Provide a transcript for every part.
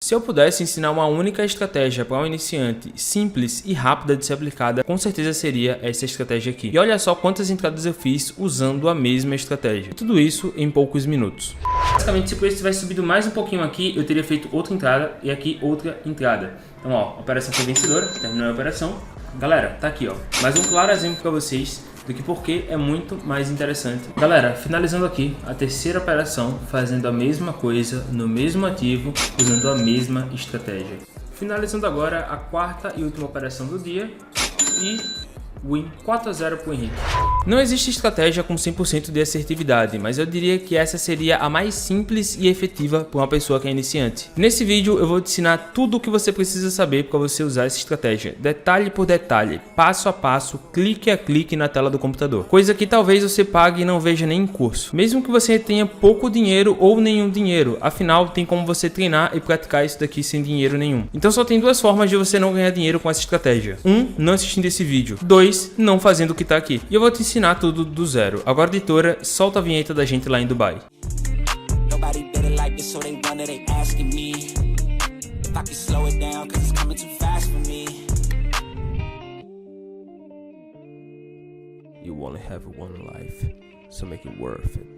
Se eu pudesse ensinar uma única estratégia para um iniciante simples e rápida de ser aplicada, com certeza seria essa estratégia aqui. E olha só quantas entradas eu fiz usando a mesma estratégia. E tudo isso em poucos minutos. Basicamente, se o preço tivesse subido mais um pouquinho aqui, eu teria feito outra entrada e aqui outra entrada. Então, ó, a operação foi vencedora, terminou a operação. Galera, tá aqui, ó, mais um claro exemplo para vocês do que porque é muito mais interessante. Galera, finalizando aqui a terceira operação, fazendo a mesma coisa no mesmo ativo, usando a mesma estratégia. Finalizando agora a quarta e última operação do dia e win 4-0 para o Henrique. Não existe estratégia com 100% de assertividade, mas eu diria que essa seria a mais simples e efetiva para uma pessoa que é iniciante. Nesse vídeo eu vou te ensinar tudo o que você precisa saber para você usar essa estratégia, detalhe por detalhe, passo a passo, clique a clique na tela do computador. Coisa que talvez você pague e não veja nem em curso. Mesmo que você tenha pouco dinheiro ou nenhum dinheiro, afinal tem como você treinar e praticar isso daqui sem dinheiro nenhum. Então só tem duas formas de você não ganhar dinheiro com essa estratégia. 1. Não assistindo esse vídeo. 2. Não fazendo o que tá aqui. E eu vou te ensinar tudo do zero. Agora, editora, solta a vinheta da gente lá em Dubai. You only have one life, so make it worth it.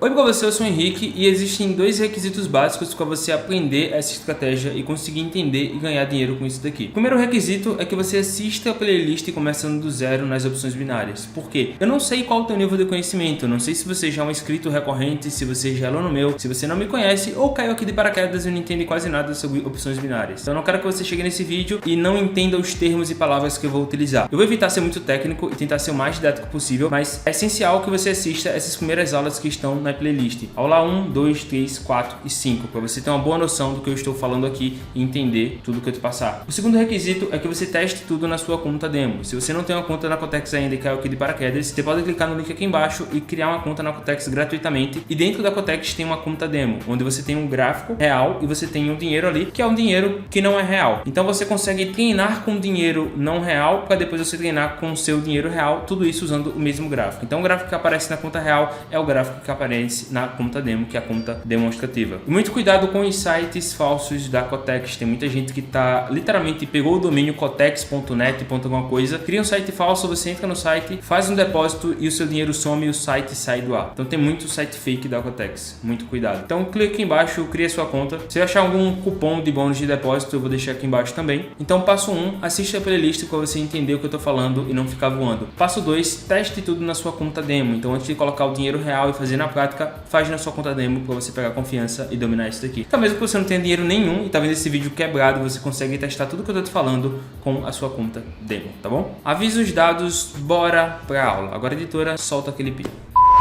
Oi para você, eu sou o Henrique e existem dois requisitos básicos para você aprender essa estratégia e conseguir entender e ganhar dinheiro com isso daqui. O primeiro requisito é que você assista a playlist começando do zero nas opções binárias. Por quê? Eu não sei qual é o teu nível de conhecimento, eu não sei se você já é um inscrito recorrente, se você já é aluno meu, se você não me conhece ou caiu aqui de paraquedas e não entende quase nada sobre opções binárias. Então eu não quero que você chegue nesse vídeo e não entenda os termos e palavras que eu vou utilizar. Eu vou evitar ser muito técnico e tentar ser o mais didático possível, mas é essencial que você assista essas primeiras aulas que estão na playlist. Aula 1, 2, 3, 4 e 5, para você ter uma boa noção do que eu estou falando aqui e entender tudo que eu te passar. O segundo requisito é que você teste tudo na sua conta demo. Se você não tem uma conta na Cotex ainda e caiu aqui de paraquedas, você pode clicar no link aqui embaixo e criar uma conta na Cotex gratuitamente. E dentro da Cotex tem uma conta demo, onde você tem um gráfico real e você tem um dinheiro ali, que é um dinheiro que não é real. Então você consegue treinar com dinheiro não real, para depois você treinar com o seu dinheiro real, tudo isso usando o mesmo gráfico. Então o gráfico que aparece na conta real é o gráfico que aparece na conta demo, que é a conta demonstrativa. E muito cuidado com os sites falsos da Cotex. Tem muita gente que literalmente pegou o domínio cotex.net, alguma coisa, cria um site falso, você entra no site, faz um depósito e o seu dinheiro some e o site sai do ar. Então tem muito site fake da Cotex. Muito cuidado. Então clica aqui embaixo, cria sua conta. Se eu achar algum cupom de bônus de depósito, eu vou deixar aqui embaixo também. Então passo 1, assista a playlist para você entender o que eu tô falando e não ficar voando. Passo 2, teste tudo na sua conta demo. Então antes de colocar o dinheiro real e fazer na prática, faz na sua conta demo para você pegar confiança e dominar isso daqui. Então mesmo que você não tenha dinheiro nenhum e tá vendo esse vídeo quebrado, você consegue testar tudo que eu tô te falando com a sua conta demo, tá bom? Avisos dados, bora pra aula. Agora, editora, solta aquele pi.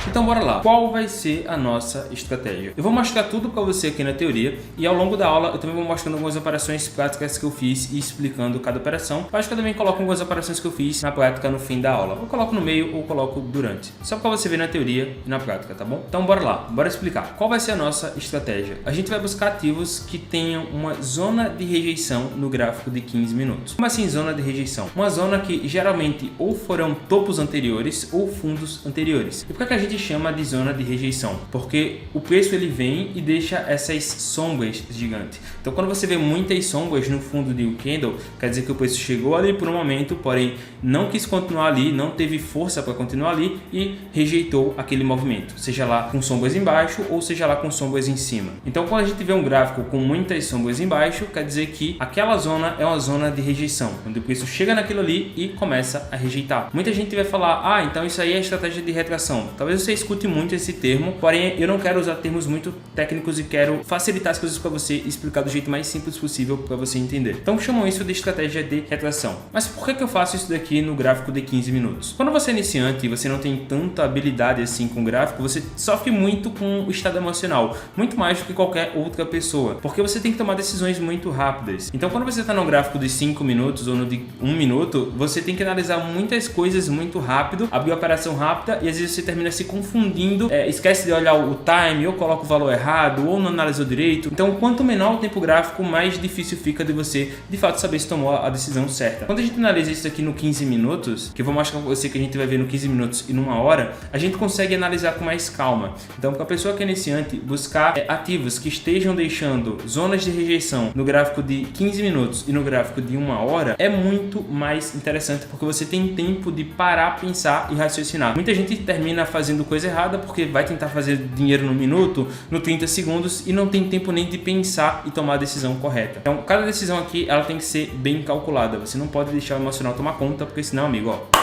Então bora lá, qual vai ser a nossa estratégia? Eu vou mostrar tudo para você aqui na teoria e ao longo da aula eu também vou mostrando algumas operações práticas que eu fiz e explicando cada operação. Eu acho que eu também coloco algumas operações que eu fiz na prática no fim da aula. Ou coloco no meio ou coloco durante. Só para você ver na teoria e na prática, tá bom? Então bora lá, bora explicar. Qual vai ser a nossa estratégia? A gente vai buscar ativos que tenham uma zona de rejeição no gráfico de 15 minutos. Como assim zona de rejeição? Uma zona que geralmente ou foram topos anteriores ou fundos anteriores. E por que a gente chama de zona de rejeição? Porque o preço ele vem e deixa essas sombras gigantes. Então quando você vê muitas sombras no fundo de um candle, quer dizer que o preço chegou ali por um momento, porém não quis continuar ali, não teve força para continuar ali e rejeitou aquele movimento, seja lá com sombras embaixo ou seja lá com sombras em cima. Então quando a gente vê um gráfico com muitas sombras embaixo, quer dizer que aquela zona é uma zona de rejeição, onde o preço chega naquilo ali e começa a rejeitar. Muita gente vai falar, ah, então isso aí é estratégia de retração. Talvez você escute muito esse termo, porém eu não quero usar termos muito técnicos e quero facilitar as coisas para você e explicar do jeito mais simples possível para você entender. Então chamam isso de estratégia de retração. Mas por que eu faço isso daqui no gráfico de 15 minutos? Quando você é iniciante e você não tem tanta habilidade assim com o gráfico, você sofre muito com o estado emocional, muito mais do que qualquer outra pessoa, porque você tem que tomar decisões muito rápidas. Então quando você está no gráfico de 5 minutos ou no de 1 minuto, você tem que analisar muitas coisas muito rápido, abrir a operação rápida e às vezes você termina se confundindo, esquece de olhar o time, ou coloca o valor errado, ou não analisou direito. Então, quanto menor o tempo gráfico, mais difícil fica de você, de fato, saber se tomou a decisão certa. Quando a gente analisa isso aqui no 15 minutos, que eu vou mostrar pra você que a gente vai ver no 15 minutos e numa hora, a gente consegue analisar com mais calma. Então, para a pessoa que é iniciante, buscar ativos que estejam deixando zonas de rejeição no gráfico de 15 minutos e no gráfico de uma hora é muito mais interessante, porque você tem tempo de parar, pensar e raciocinar. Muita gente termina fazendo coisa errada porque vai tentar fazer dinheiro no minuto, no 30 segundos e não tem tempo nem de pensar e tomar a decisão correta. Então, cada decisão aqui ela tem que ser bem calculada. Você não pode deixar o emocional tomar conta, porque senão, amigo, ó,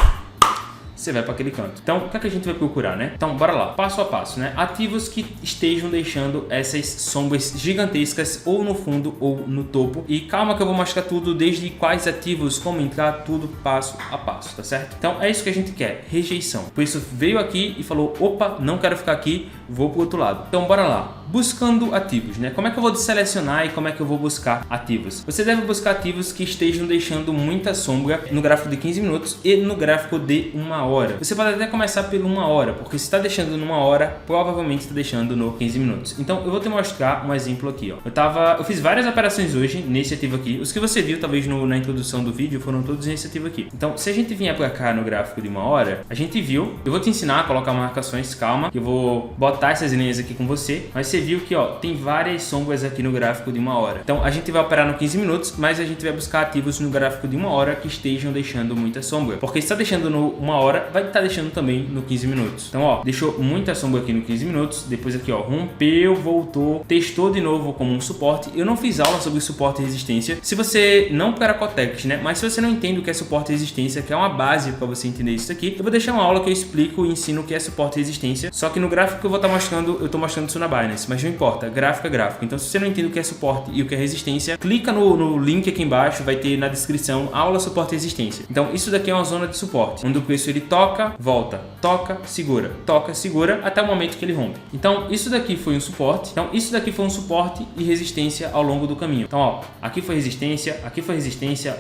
você vai para aquele canto. Então, o que é que a gente vai procurar, né? Então, bora lá, passo a passo, né? Ativos que estejam deixando essas sombras gigantescas ou no fundo ou no topo. E calma que eu vou mostrar tudo, desde quais ativos, como entrar, tudo passo a passo, tá certo? Então, é isso que a gente quer, rejeição. Por isso, veio aqui e falou, opa, não quero ficar aqui, vou pro outro lado. Então, bora lá. Buscando ativos, né? Como é que eu vou selecionar e como é que eu vou buscar ativos? Você deve buscar ativos que estejam deixando muita sombra no gráfico de 15 minutos e no gráfico de uma hora. Você pode até começar pelo uma hora, porque se está deixando numa hora, provavelmente está deixando no 15 minutos. Então, eu vou te mostrar um exemplo aqui, ó. Eu fiz várias operações hoje nesse ativo aqui. Os que você viu, talvez na introdução do vídeo, foram todos nesse ativo aqui. Então, se a gente vier para cá no gráfico de uma hora, a gente viu, eu vou te ensinar a colocar marcações, calma, que eu vou botar essas linhas aqui com você, mas você viu que, ó, tem várias sombras aqui no gráfico de uma hora. Então, a gente vai operar no 15 minutos, mas a gente vai buscar ativos no gráfico de uma hora que estejam deixando muita sombra. Porque se está deixando no uma hora, vai estar deixando também no 15 minutos. Então, ó, deixou muita sombra aqui no 15 minutos, depois aqui, ó, rompeu, voltou, testou de novo como um suporte. Eu não fiz aula sobre suporte e resistência. Se você não para Cotex, né? Mas se você não entende o que é suporte e resistência, que é uma base para você entender isso aqui, eu vou deixar uma aula que eu explico e ensino o que é suporte e resistência. Só que no gráfico que eu vou estar mostrando, eu estou mostrando isso na Binance, mas não importa. Gráfico é gráfico. Então, se você não entende o que é suporte e o que é resistência, clica no link aqui embaixo, vai ter na descrição aula suporte e resistência. Então, isso daqui é uma zona de suporte, onde o preço ele toca, volta, toca, segura, até o momento que ele rompe. Então, isso daqui foi um suporte. Então, isso daqui foi um suporte e resistência ao longo do caminho. Então, ó, aqui foi resistência,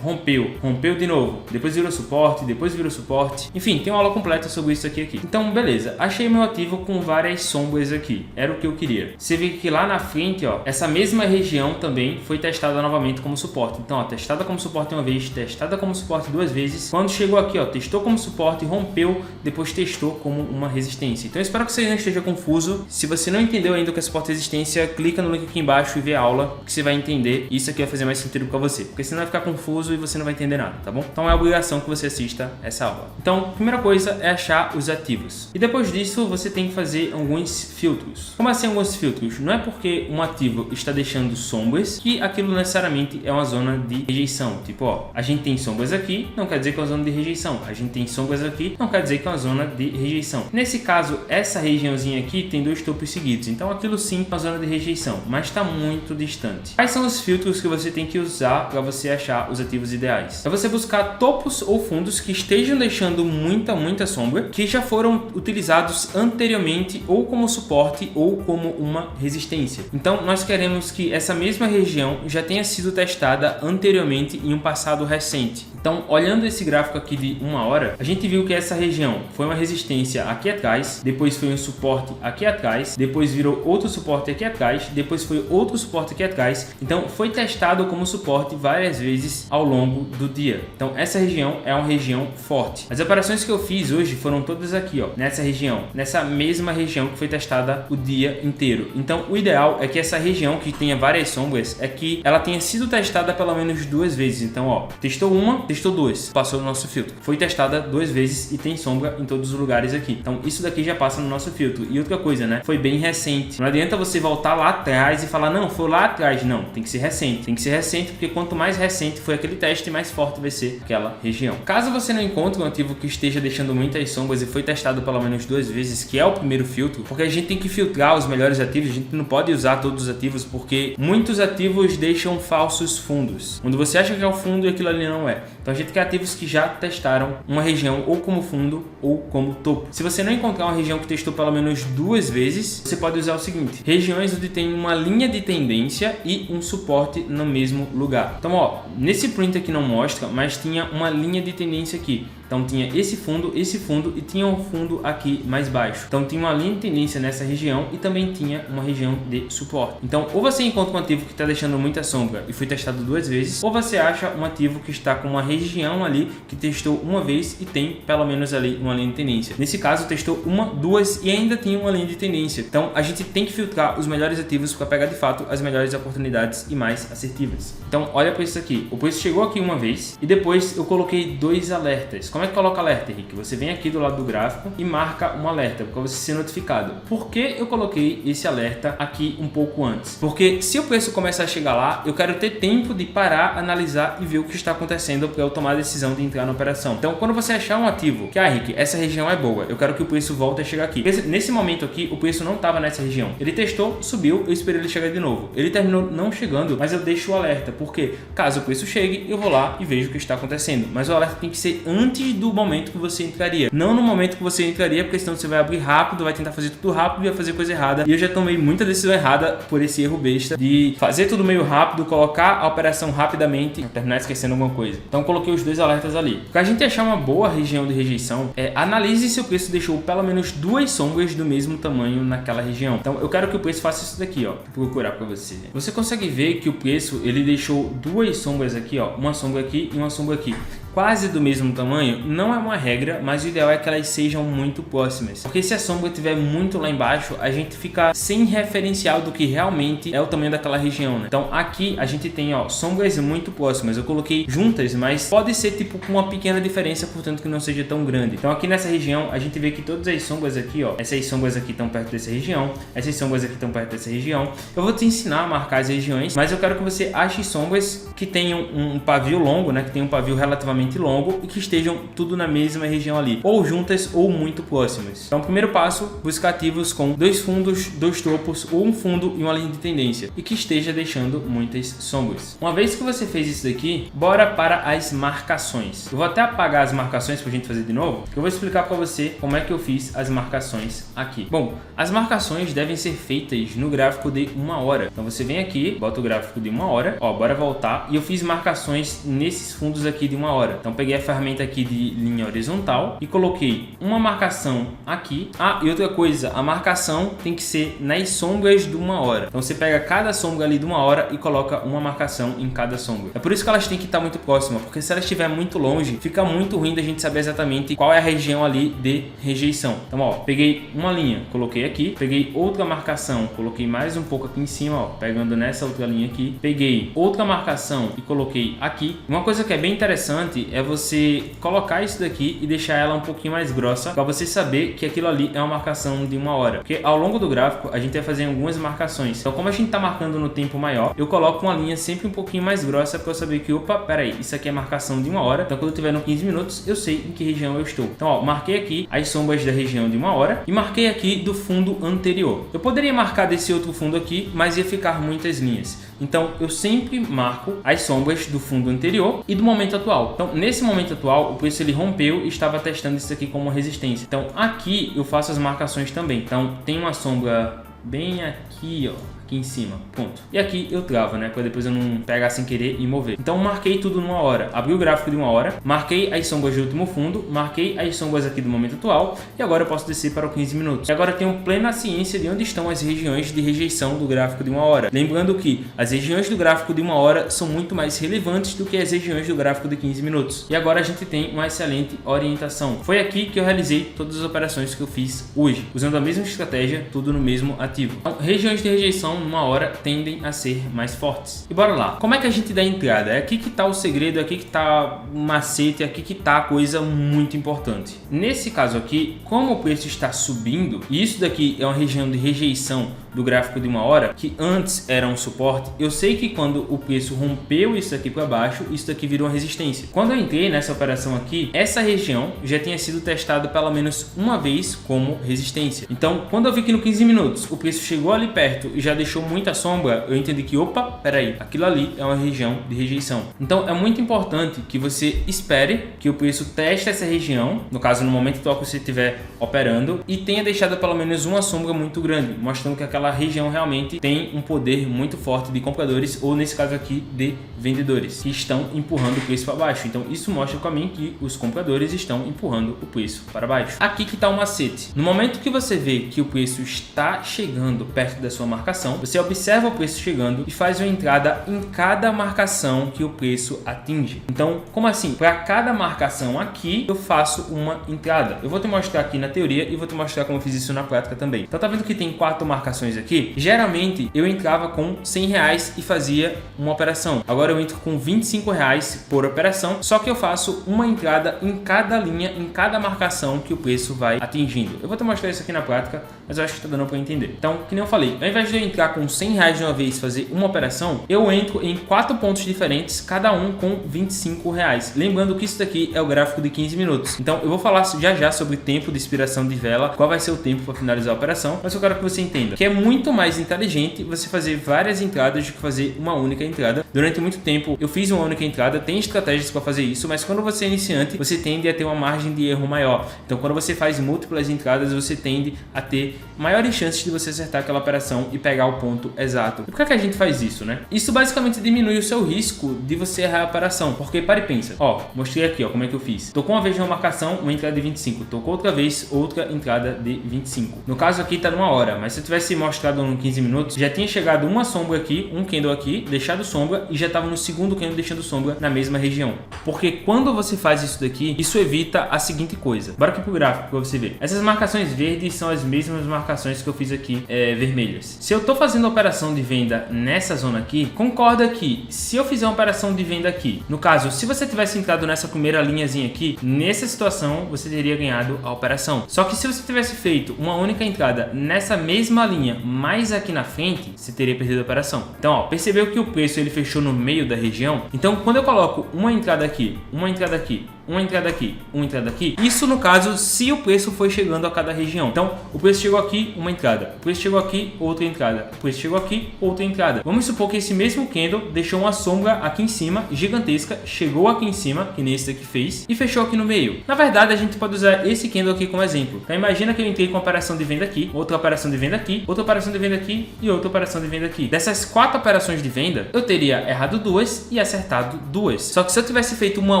rompeu de novo, depois virou suporte, enfim, tem uma aula completa sobre isso aqui. Então, beleza, achei meu ativo com várias sombras aqui, era o que eu queria. Você vê que lá na frente, ó, essa mesma região também foi testada novamente como suporte. Então, ó, testada como suporte uma vez, testada como suporte duas vezes. Quando chegou aqui, ó, testou como suporte, rompeu, depois testou como uma resistência. Então, eu espero que você não esteja confuso. Se você não entendeu ainda o que é suporte e resistência, clica no link aqui embaixo e vê a aula, que você vai entender. Isso aqui vai fazer mais sentido para você, porque senão vai ficar confuso e você não vai entender nada, tá bom? Então, é obrigação que você assista essa aula. Então, a primeira coisa é achar os ativos. E depois disso, você tem que fazer alguns filtros. Como assim alguns filtros? Não é porque um ativo está deixando sombras que aquilo necessariamente é uma zona de rejeição. Tipo, ó, a gente tem sombras aqui, não quer dizer que é uma zona de rejeição. A gente tem sombras aqui, não quer dizer que é uma zona de rejeição. Nesse caso, essa regiãozinha aqui tem dois topos seguidos. Então, aquilo sim é uma zona de rejeição, mas está muito distante. Quais são os filtros que você tem que usar para você achar os ativos ideais? É você buscar topos ou fundos que estejam deixando muita sombra, que já foram utilizados anteriormente ou como suporte ou como uma resistência. Então, nós queremos que essa mesma região já tenha sido testada anteriormente em um passado recente. Então, olhando esse gráfico aqui de uma hora, a gente viu que essa região foi uma resistência aqui atrás, depois foi um suporte aqui atrás, depois virou outro suporte aqui atrás, depois foi outro suporte aqui atrás. Então, foi testado como suporte várias vezes ao longo do dia. Então, essa região é uma região forte. As operações que eu fiz hoje foram todas aqui, ó, nessa região, nessa mesma região que foi testada o dia inteiro. Então, o ideal é que essa região que tenha várias sombras é que ela tenha sido testada pelo menos duas vezes. Então, ó, testou uma, testou duas, passou no nosso filtro. Foi testada duas vezes e tem sombra em todos os lugares aqui. Então, isso daqui já passa no nosso filtro. E outra coisa, né? Foi bem recente. Não adianta você voltar lá atrás e falar, não, foi lá atrás. Não, tem que ser recente. Tem que ser recente porque quanto mais recente foi aquele teste, mais forte vai ser aquela região. Caso você não encontre um ativo que esteja deixando muitas sombras e foi testado pelo menos duas vezes, que é o primeiro filtro, porque a gente tem que filtrar os melhores ativos, a gente não pode usar todos os ativos porque muitos ativos deixam falsos fundos. Quando você acha que é o fundo e aquilo ali não é. Então a gente quer ativos que já testaram uma região ou como fundo ou como topo. Se você não encontrar uma região que testou pelo menos duas vezes, você pode usar o seguinte: regiões onde tem uma linha de tendência e um suporte no mesmo lugar. Então, ó, nesse print aqui não mostra, mas tinha uma linha de tendência aqui. Então tinha esse fundo e tinha um fundo aqui mais baixo. Então tinha uma linha de tendência nessa região e também tinha uma região de suporte. Então ou você encontra um ativo que está deixando muita sombra e foi testado 2 vezes, ou você acha um ativo que está com uma região ali que testou uma vez e tem pelo menos ali uma linha de tendência. Nesse caso testou uma, 2 e ainda tinha uma linha de tendência. Então a gente tem que filtrar os melhores ativos para pegar de fato as melhores oportunidades e mais assertivas. Então olha para isso aqui, o preço chegou aqui uma vez e depois eu coloquei 2 alertas. Como é que coloca alerta, Henrique? Você vem aqui do lado do gráfico e marca um alerta para você ser notificado. Por que eu coloquei esse alerta aqui um pouco antes? Porque se o preço começar a chegar lá, eu quero ter tempo de parar, analisar e ver o que está acontecendo para eu tomar a decisão de entrar na operação. Então quando você achar um ativo que, Henrique, essa região é boa, eu quero que o preço volte a chegar aqui. Nesse momento aqui, o preço não estava nessa região. Ele testou, subiu, eu esperei ele chegar de novo. Ele terminou não chegando, mas eu deixo o alerta, porque caso o preço chegue, eu vou lá e vejo o que está acontecendo. Mas o alerta tem que ser antes do momento que você entraria. Não no momento que você entraria, porque senão você vai abrir rápido, vai tentar fazer tudo rápido e vai fazer coisa errada. E eu já tomei muita decisão errada por esse erro besta de fazer tudo meio rápido, colocar a operação rapidamente e terminar esquecendo alguma coisa. Então coloquei os 2 alertas ali. Para a gente achar uma boa região de rejeição, analise se o preço deixou pelo menos 2 sombras do mesmo tamanho naquela região. Então eu quero que o preço faça isso daqui, ó. Vou procurar para você. Você consegue ver que o preço ele deixou 2 sombras aqui, ó, uma sombra aqui e uma sombra aqui, quase do mesmo tamanho. Não é uma regra, mas o ideal é que elas sejam muito próximas, porque se a sombra estiver muito lá embaixo, a gente fica sem referencial do que realmente é o tamanho daquela região, né? Então aqui a gente tem, ó, sombras muito próximas. Eu coloquei juntas, mas pode ser tipo com uma pequena diferença, portanto que não seja tão grande. Então aqui nessa região a gente vê que todas as sombras aqui, ó, essas sombras aqui estão perto dessa região, essas sombras aqui estão perto dessa região. Eu vou te ensinar a marcar as regiões, mas eu quero que você ache sombras que tenham um pavio longo, né? Que tenham um pavio relativamente longo e que estejam tudo na mesma região ali, ou juntas ou muito próximas. Então, primeiro passo, buscar ativos com 2 fundos, 2 topos, ou um fundo e uma linha de tendência, e que esteja deixando muitas sombras. Uma vez que você fez isso daqui, bora para as marcações. Eu vou até apagar as marcações para a gente fazer de novo, que eu vou explicar para você como é que eu fiz as marcações aqui. Bom, as marcações devem ser feitas no gráfico de 1 hora. Então você vem aqui, bota o gráfico de 1 hora, ó, bora voltar, e eu fiz marcações nesses fundos aqui de 1 hora. Então peguei a ferramenta aqui de linha horizontal e coloquei uma marcação aqui. Ah, e outra coisa, a marcação tem que ser nas sombras de 1 hora. Então você pega cada sombra ali de 1 hora e coloca uma marcação em cada sombra. É por isso que elas têm que estar muito próximas, porque se elas estiver muito longe, fica muito ruim da gente saber exatamente qual é a região ali de rejeição. Então, ó, peguei uma linha, coloquei aqui, peguei outra marcação, coloquei mais um pouco aqui em cima, ó, pegando nessa outra linha aqui, peguei outra marcação e coloquei aqui. Uma coisa que é bem interessante é você colocar isso daqui e deixar ela um pouquinho mais grossa, para você saber que aquilo ali é uma marcação de 1 hora, porque ao longo do gráfico a gente vai fazer algumas marcações. Então, como a gente está marcando no tempo maior, eu coloco uma linha sempre um pouquinho mais grossa para eu saber que, opa, peraí, isso aqui é marcação de 1 hora. Então, quando eu tiver no 15 minutos, eu sei em que região eu estou. Então, ó, marquei aqui as sombras da região de 1 hora e marquei aqui do fundo anterior. Eu poderia marcar desse outro fundo aqui, mas ia ficar muitas linhas. Então, eu sempre marco as sombras do fundo anterior e do momento atual. Então, nesse momento atual, o preço ele rompeu e estava testando isso aqui como resistência. Então, aqui eu faço as marcações também. Então, tem uma sombra bem aqui, ó, aqui em cima, ponto. E aqui eu travo, né, para depois eu não pegar sem querer e mover. Então marquei tudo numa hora, abri o gráfico de 1 hora, marquei as sombras do último fundo, marquei as sombras aqui do momento atual e agora eu posso descer para os 15 minutos. E agora eu tenho plena ciência de onde estão as regiões de rejeição do gráfico de 1 hora. Lembrando que as regiões do gráfico de 1 hora são muito mais relevantes do que as regiões do gráfico de 15 minutos. E agora a gente tem uma excelente orientação. Foi aqui que eu realizei todas as operações que eu fiz hoje, usando a mesma estratégia, tudo no mesmo ativo. Então, regiões de rejeição numa hora tendem a ser mais fortes. E bora lá. Como é que a gente dá entrada? É aqui que tá o segredo, é aqui que tá o macete, é aqui que tá a coisa muito importante. Nesse caso aqui, como o preço está subindo, e isso daqui é uma região de rejeição do gráfico de 1 hora, que antes era um suporte, eu sei que quando o preço rompeu isso aqui para baixo, isso daqui virou uma resistência. Quando eu entrei nessa operação aqui, essa região já tinha sido testada pelo menos uma vez como resistência. Então, quando eu vi que no 15 minutos o preço chegou ali perto e já deixou muita sombra, eu entendi que, opa, peraí, aquilo ali é uma região de rejeição. Então é muito importante que você espere que o preço teste essa região, no caso no momento que você estiver operando, e tenha deixado pelo menos uma sombra muito grande, mostrando que aquela região realmente tem um poder muito forte de compradores, ou nesse caso aqui de vendedores, que estão empurrando o preço para baixo. Então isso mostra para mim que os compradores estão empurrando o preço para baixo. Aqui que está o macete. No momento que você vê que o preço está chegando perto da sua marcação, você observa o preço chegando e faz uma entrada em cada marcação que o preço atinge. Então, como assim? Para cada marcação aqui, eu faço uma entrada. Eu vou te mostrar aqui na teoria e vou te mostrar como eu fiz isso na prática também. Então tá vendo que tem 4 marcações aqui? Geralmente eu entrava com R$100 e fazia uma operação. Agora eu entro com R$25 por operação, só que eu faço uma entrada em cada linha, em cada marcação que o preço vai atingindo. Eu vou te mostrar isso aqui na prática, mas eu acho que tá dando para entender. Então, que nem eu falei, ao invés de eu entrar com R$100 de uma vez e fazer uma operação, eu entro em 4 pontos diferentes, cada um com R$25. Lembrando que isso daqui é o gráfico de 15 minutos. Então, eu vou falar já sobre tempo de expiração de vela, qual vai ser o tempo para finalizar a operação, mas eu quero que você entenda que é muito mais inteligente você fazer várias entradas do que fazer uma única entrada. Durante muito tempo, eu fiz uma única entrada, tem estratégias para fazer isso, mas quando você é iniciante, você tende a ter uma margem de erro maior. Então, quando você faz múltiplas entradas, você tende a ter maiores chances de você acertar aquela operação e pegar o ponto exato. E por que é que a gente faz isso, né? Isso basicamente diminui o seu risco de você errar a operação, porque para e pensa, ó, mostrei aqui, ó, como é que eu fiz. Tocou uma vez uma marcação, uma entrada de 25, tocou outra vez, outra entrada de 25. No caso aqui tá numa hora, mas se eu tivesse mostrado em 15 minutos, já tinha chegado uma sombra aqui, um candle aqui, deixado sombra e já estava no segundo candle deixando sombra na mesma região. Porque quando você faz isso daqui, isso evita a seguinte coisa. Bora aqui pro gráfico para você ver. Essas marcações verdes são as mesmas marcações que eu fiz aqui vermelhas. Se eu tô fazendo operação de venda nessa zona aqui, concorda que se eu fizer uma operação de venda aqui, no caso, se você tivesse entrado nessa primeira linhazinha aqui, nessa situação você teria ganhado a operação. Só que se você tivesse feito uma única entrada nessa mesma linha, mais aqui na frente, você teria perdido a operação. Então, ó, percebeu que o preço ele fechou no meio da região? Então, quando eu coloco uma entrada aqui, uma entrada aqui, uma entrada aqui, uma entrada aqui, isso no caso se o preço foi chegando a cada região. Então o preço chegou aqui, uma entrada, o preço chegou aqui, outra entrada, o preço chegou aqui, outra entrada. Vamos supor que esse mesmo candle deixou uma sombra aqui em cima, gigantesca, chegou aqui em cima, que nem esse daqui fez, e fechou aqui no meio. Na verdade a gente pode usar esse candle aqui como exemplo. Então imagina que eu entrei com uma operação de venda aqui, outra operação de venda aqui, outra operação de venda aqui e outra operação de venda aqui. Dessas 4 operações de venda, eu teria errado 2 e acertado 2. Só que se eu tivesse feito uma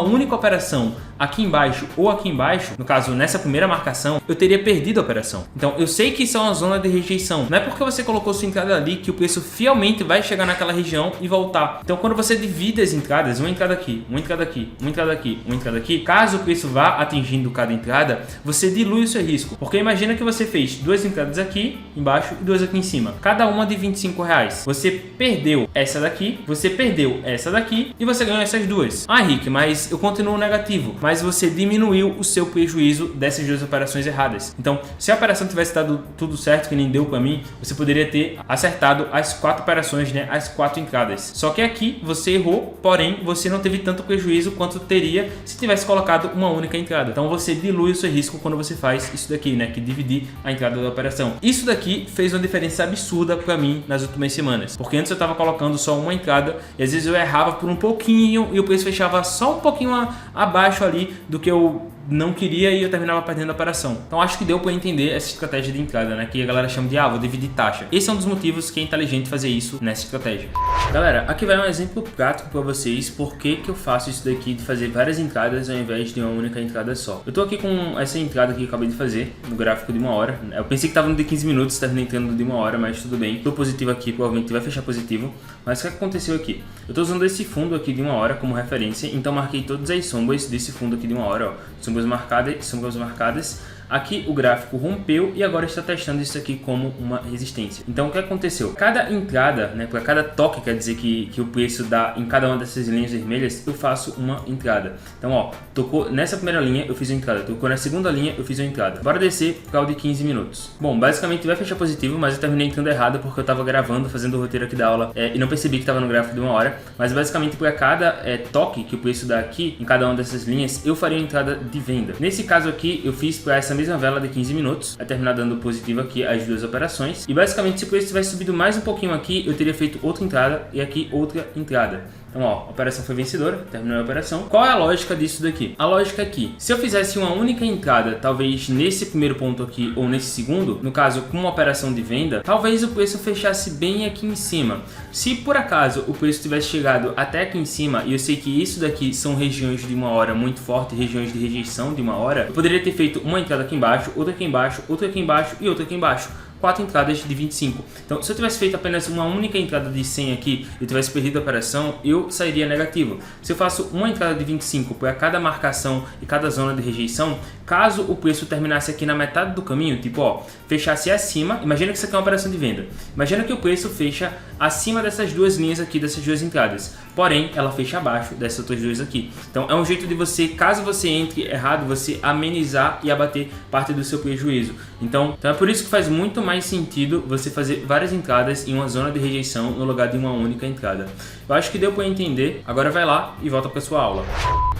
única operação aqui embaixo ou aqui embaixo, no caso nessa primeira marcação, eu teria perdido a operação. Então eu sei que isso é uma zona de rejeição. Não é porque você colocou sua entrada ali que o preço fielmente vai chegar naquela região e voltar. Então quando você divide as entradas, uma entrada aqui, uma entrada aqui, uma entrada aqui, uma entrada aqui, caso o preço vá atingindo cada entrada, você dilui o seu risco. Porque imagina que você fez 2 entradas aqui embaixo e 2 aqui em cima, cada uma de R$25. Você perdeu essa daqui, você perdeu essa daqui e você ganhou essas duas. Ah, Rick, mas eu continuo negativo. Mas você diminuiu o seu prejuízo dessas 2 operações erradas. Então, se a operação tivesse dado tudo certo, que nem deu para mim, você poderia ter acertado as 4 operações, né? As 4 entradas. Só que aqui você errou, porém você não teve tanto prejuízo quanto teria se tivesse colocado uma única entrada. Então você dilui o seu risco quando você faz isso daqui, né? Que dividir a entrada da operação. Isso daqui fez uma diferença absurda para mim nas últimas semanas. Porque antes eu estava colocando só uma entrada e às vezes eu errava por um pouquinho e o preço fechava só um pouquinho abaixo ali do que eu não queria e eu terminava perdendo a operação. Então acho que deu para entender essa estratégia de entrada, né? Que a galera chama de, vou dividir taxa. Esse é um dos motivos que é inteligente fazer isso nessa estratégia. Galera, aqui vai um exemplo prático para vocês por que eu faço isso daqui de fazer várias entradas ao invés de uma única entrada só. Eu tô aqui com essa entrada que eu acabei de fazer no gráfico de 1 hora. Eu pensei que tava no de 15 minutos, estava entrando de 1 hora, mas tudo bem. Tô positivo aqui, provavelmente vai fechar positivo. Mas o que aconteceu aqui? Eu tô usando esse fundo aqui de 1 hora como referência, então marquei todas as sombras desse fundo aqui de 1 hora, ó. Sombras marcadas. Aqui o gráfico rompeu e agora está testando isso aqui como uma resistência. Então o que aconteceu? Cada entrada, né, para cada toque, quer dizer que o preço dá em cada uma dessas linhas vermelhas, eu faço uma entrada. Então ó, tocou nessa primeira linha, eu fiz uma entrada. Tocou na segunda linha, eu fiz uma entrada. Bora descer para o de 15 minutos. Bom, basicamente vai fechar positivo, mas eu terminei entrando errado porque eu estava gravando, fazendo o roteiro aqui da aula e não percebi que estava no gráfico de 1 hora. Mas basicamente para cada toque que o preço dá aqui, em cada uma dessas linhas, eu faria uma entrada de venda. Nesse caso aqui, eu fiz para essa essa mesma vela de 15 minutos, vai terminar dando positivo aqui as duas operações. E basicamente, se o preço tivesse subido mais um pouquinho aqui, eu teria feito outra entrada e aqui outra entrada. Então, ó, a operação foi vencedora, terminou a operação. Qual é a lógica disso daqui? A lógica é que, se eu fizesse uma única entrada, talvez nesse primeiro ponto aqui ou nesse segundo, no caso, com uma operação de venda, talvez o preço fechasse bem aqui em cima. Se por acaso o preço tivesse chegado até aqui em cima, e eu sei que isso daqui são regiões de uma hora muito forte, regiões de rejeição de uma hora, eu poderia ter feito uma entrada aqui embaixo, outra aqui embaixo, outra aqui embaixo e outra aqui embaixo. 4 entradas de 25. Então, se eu tivesse feito apenas uma única entrada de 100 aqui e tivesse perdido a operação, eu sairia negativo. Se eu faço uma entrada de 25 para cada marcação e cada zona de rejeição, caso o preço terminasse aqui na metade do caminho, tipo, ó, fechasse acima, imagina que isso aqui é uma operação de venda. Imagina que o preço fecha acima dessas duas linhas aqui, dessas duas entradas. Porém, ela fecha abaixo dessas outras duas aqui. Então, é um jeito de você, caso você entre errado, você amenizar e abater parte do seu prejuízo. Então é por isso que faz muito mais sentido você fazer várias entradas em uma zona de rejeição no lugar de uma única entrada. Eu acho que deu para entender. Agora vai lá e volta para sua aula.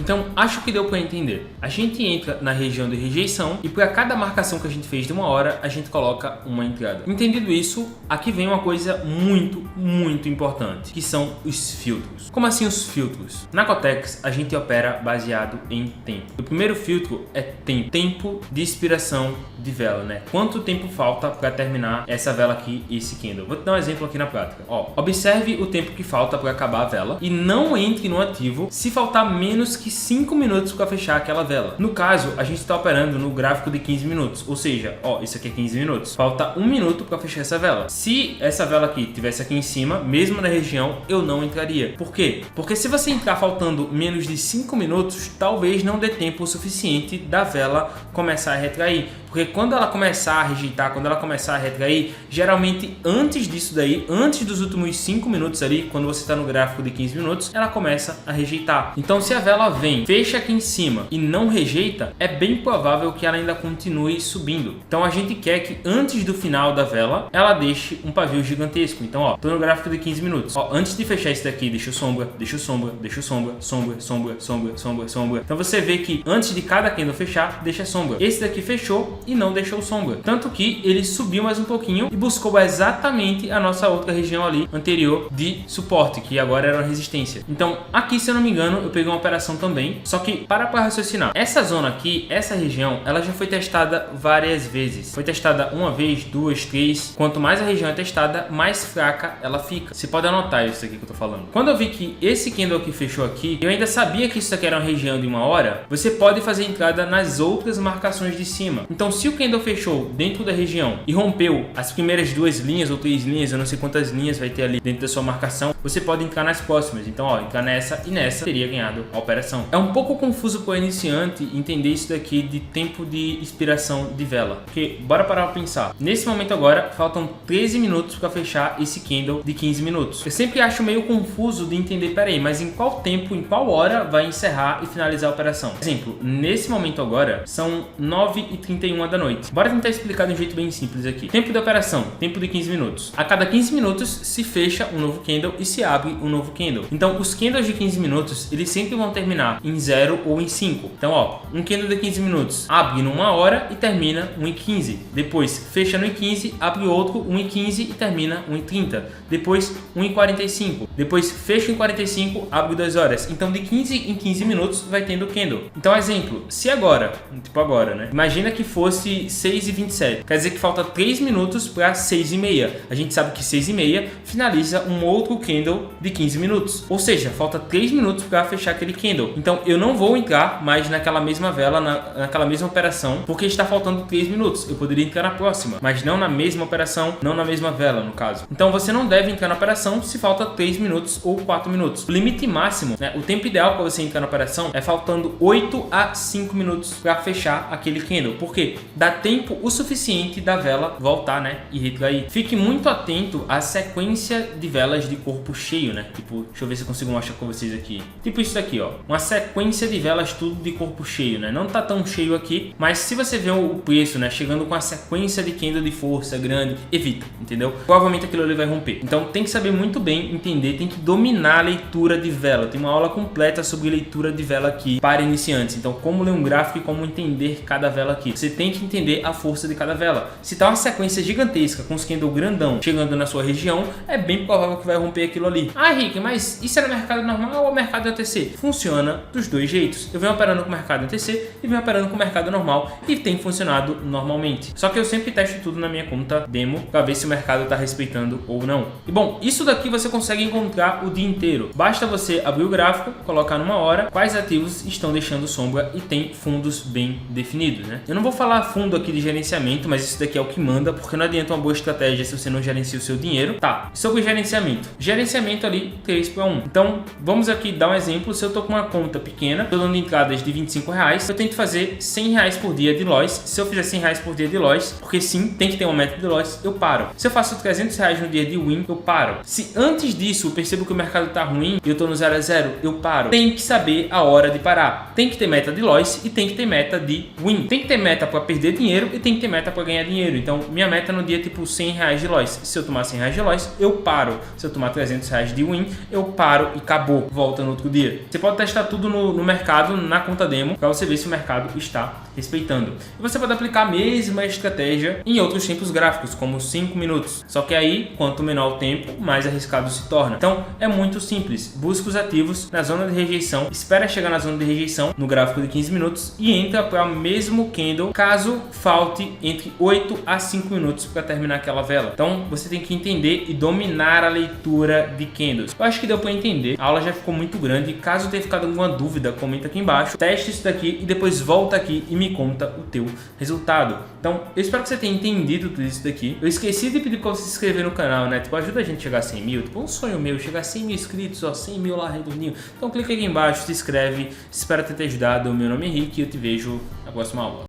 Então, acho que deu para entender. A gente entra na região de rejeição e para cada marcação que a gente fez de uma hora, a gente coloca uma entrada. Entendido isso, aqui vem uma coisa muito importante, que são os filtros. Como assim os filtros? Na Cotex, a gente opera baseado em tempo. O primeiro filtro é tempo. Tempo de expiração de vela, né? Quanto tempo falta para terminar essa vela aqui e esse candle? Vou te dar um exemplo aqui na prática. Ó, observe o tempo que falta para acabar a vela e não entre no ativo se faltar menos que 5 minutos para fechar aquela vela. No caso, a gente está operando no gráfico de 15 minutos, ou seja, ó, isso aqui é 15 minutos. Falta 1 minuto para fechar essa vela. Se essa vela aqui tivesse aqui em cima, mesmo na região, eu não entraria. Por quê? Porque se você entrar faltando menos de 5 minutos, talvez não dê tempo o suficiente da vela começar a retrair. Porque quando ela começar a rejeitar, quando ela começar a retrair, geralmente antes disso daí, antes dos últimos 5 minutos ali, quando você está no gráfico de 15 minutos, ela começa a rejeitar. Então, se a vela vem, fecha aqui em cima e não rejeita, é bem provável que ela ainda continue subindo. Então, a gente quer que antes do final da vela, ela deixe um pavio gigantesco. Então, ó, tô no gráfico de 15 minutos. Ó, antes de fechar esse daqui, deixa sombra, deixa sombra, deixa sombra, sombra, sombra, sombra, sombra, sombra. Então, você vê que antes de cada candle fechar, deixa sombra. Esse daqui fechou e não deixou sombra. Tanto que ele subiu mais um pouquinho e buscou exatamente a nossa outra região ali anterior de suporte, que agora era uma resistência. Então, aqui, se eu não me engano, eu peguei uma operação também. Só que, para raciocinar, essa zona aqui, essa região, ela já foi testada várias vezes. Foi testada uma vez, duas, três. Quanto mais a região é testada, mais fraca ela fica. Você pode anotar isso aqui que eu tô falando. Quando eu vi que esse candle aqui fechou aqui, eu ainda sabia que isso aqui era uma região de uma hora, você pode fazer entrada nas outras marcações de cima. Então, se o candle fechou dentro da região e rompeu as primeiras duas linhas ou três linhas, eu não sei quantas linhas vai ter ali dentro da sua marcação, você pode entrar nas próximas. Então, ó, entrar nessa e nessa, teria ganhado a operação. É um pouco confuso para o iniciante entender isso daqui de tempo de expiração de vela, porque bora parar para pensar. Nesse momento agora, faltam 13 minutos para fechar esse candle de 15 minutos. Eu sempre acho meio confuso de entender, peraí, mas em qual tempo, em qual hora vai encerrar e finalizar a operação? Por exemplo, nesse momento agora, são 9h31 da noite. Bora tentar explicar de um jeito bem simples aqui. Tempo de operação, tempo de 15 minutos. A cada 15 minutos se fecha um novo candle e se abre um novo candle. Então, os candles de 15 minutos, eles sempre vão terminar em 0 ou em 5. Então, ó, um candle de 15 minutos abre numa hora e termina 1h15. Depois, fecha no 1h15, abre outro 1h15 e termina 1h30. Depois, 1h45. Depois, fecha em 45, abre 2 horas. Então, de 15 em 15 minutos vai tendo candle. Então, exemplo, se agora, tipo agora, né? Imagina que fosse 6h27. Quer dizer que falta 3 minutos para 6h30. A gente sabe que 6h30 finaliza um outro candle de 15 minutos. Ou seja, falta 3 minutos para fechar aquele candle. Então, eu não vou entrar mais naquela mesma vela, naquela mesma operação, porque está faltando 3 minutos. Eu poderia entrar na próxima, mas não na mesma operação, não na mesma vela, no caso. Então, você não deve entrar na operação se falta 3 minutos ou 4 minutos. O limite máximo, né, o tempo ideal para você entrar na operação é faltando 8 a 5 minutos para fechar aquele candle. Por quê? Dá tempo o suficiente da vela voltar, né, e retrair. Fique muito atento à sequência de velas de corpo cheio, né? Tipo, deixa eu ver se eu consigo mostrar com vocês aqui. Tipo isso daqui, ó. Uma sequência de velas tudo de corpo cheio, né? Não tá tão cheio aqui, mas se você vê o preço, né, chegando com a sequência de candle de força grande, evita, entendeu? Provavelmente aquilo ali vai romper. Então tem que saber muito bem entender, tem que dominar a leitura de vela. Tem uma aula completa sobre leitura de vela aqui para iniciantes. Então, como ler um gráfico e como entender cada vela aqui. Você tem tem que entender a força de cada vela. Se tá uma sequência gigantesca com os candle grandão chegando na sua região, é bem provável que vai romper aquilo ali. Ah, Rick, mas isso é no mercado normal ou mercado OTC? Funciona dos dois jeitos. Eu venho operando com o mercado OTC e venho operando com o mercado normal e tem funcionado normalmente. Só que eu sempre testo tudo na minha conta demo para ver se o mercado está respeitando ou não. E bom, isso daqui você consegue encontrar o dia inteiro. Basta você abrir o gráfico, colocar numa hora quais ativos estão deixando sombra e tem fundos bem definidos, né? Eu não vou falar fundo aqui de gerenciamento, mas isso daqui é o que manda, porque não adianta uma boa estratégia se você não gerencia o seu dinheiro. Tá, sobre gerenciamento. Gerenciamento ali 3:1. Então, vamos aqui dar um exemplo. Se eu tô com uma conta pequena, tô dando entradas de R$25, eu tento fazer R$100 por dia de loss. Se eu fizer R$100 por dia de loss, porque sim, tem que ter uma meta de loss, eu paro. Se eu faço R$300 no dia de win, eu paro. Se antes disso eu percebo que o mercado tá ruim e eu tô no 0 a 0, eu paro. Tem que saber a hora de parar. Tem que ter meta de loss e tem que ter meta de win. Tem que ter meta para perder dinheiro e tem que ter meta para ganhar dinheiro. Então, minha meta no dia é tipo R$100 de loss. Se eu tomar R$100 de loss, eu paro. Se eu tomar R$300 de win, eu paro e acabou. Volta no outro dia. Você pode testar tudo no mercado, na conta demo, para você ver se o mercado está respeitando. E você pode aplicar a mesma estratégia em outros tempos gráficos, como 5 minutos. Só que aí, quanto menor o tempo, mais arriscado se torna. Então, é muito simples. Busca os ativos na zona de rejeição, espera chegar na zona de rejeição no gráfico de 15 minutos e entra para o mesmo candle caso falte entre 8 a 5 minutos para terminar aquela vela. Então, você tem que entender e dominar a leitura de candles. Eu acho que deu para entender. A aula já ficou muito grande. Caso tenha ficado alguma dúvida, comenta aqui embaixo. Teste isso daqui e depois volta aqui e me conta o teu resultado. Então, eu espero que você tenha entendido tudo isso daqui. Eu esqueci de pedir para você se inscrever no canal, né? Tipo, ajuda a gente a chegar a 100 mil. Tipo, um sonho meu, chegar a 100 mil inscritos, ó, 100 mil lá redondinho. Então, clica aqui embaixo, se inscreve. Espero ter te ajudado. Meu nome é Henrique e eu te vejo na próxima aula.